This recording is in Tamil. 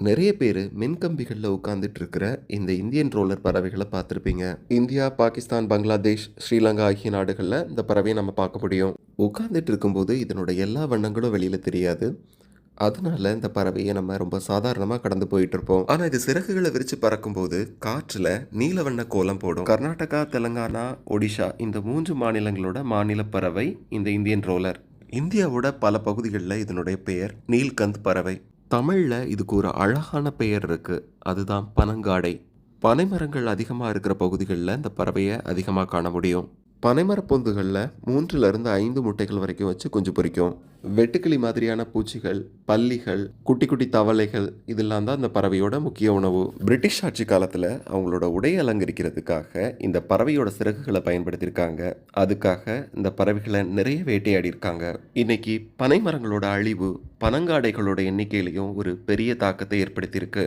நிறைய பேர் மின்கம்பிகளில் உட்காந்துட்டு இருக்கிற இந்த இந்தியன் ரோலர் பறவைகளை பார்த்துருப்பீங்க. இந்தியா, பாகிஸ்தான், பங்களாதேஷ், ஸ்ரீலங்கா ஆகிய நாடுகளில் இந்த பறவையை நம்ம பார்க்க முடியும். உட்காந்துட்டு இருக்கும்போது இதனோட எல்லா வண்ணங்களும் வெளியில் தெரியாது. அதனால இந்த பறவையை நம்ம ரொம்ப சாதாரணமாக கடந்து போயிட்டு இருப்போம். ஆனால் இது சிறகுகளை விரித்து பறக்கும்போது காற்றில் நீல வண்ண கோலம் போடும். கர்நாடகா, தெலங்கானா, ஒடிஷா இந்த 3 மாநிலங்களோட மாநில பறவை இந்த இந்தியன் ரோலர். இந்தியாவோட பல பகுதிகளில் இதனுடைய பெயர் நீல்கந்த் பறவை. தமிழில் இதுக்கு ஒரு அழகான பெயர் இருக்கு. அதுதான் பனங்காடை. பனைமரங்கள் அதிகமாக இருக்கிற பகுதிகளில் இந்த பறவையை அதிகமாக காண முடியும். பனைமர பொந்துகளில் 3லிருந்து 5 முட்டைகள் வரைக்கும் வச்சு குஞ்சு பொரிக்கும். வெட்டுக்கிளி மாதிரியான பூச்சிகள், பல்லிகள், குட்டி குட்டி தவளைகள் இதெல்லாம் தான் இந்த பறவையோட முக்கிய உணவு. பிரிட்டிஷ் ஆட்சி காலத்தில் அவங்களோட உடையை அலங்கரிக்கிறதுக்காக இந்த பறவையோட சிறகுகளை பயன்படுத்தியிருக்காங்க. அதுக்காக இந்த பறவைகளை நிறைய வேட்டையாடி இருக்காங்க. இன்னைக்கு பனைமரங்களோட அழிவு பனங்காடைகளோட எண்ணிக்கையிலையும் ஒரு பெரிய தாக்கத்தை ஏற்படுத்தியிருக்கு.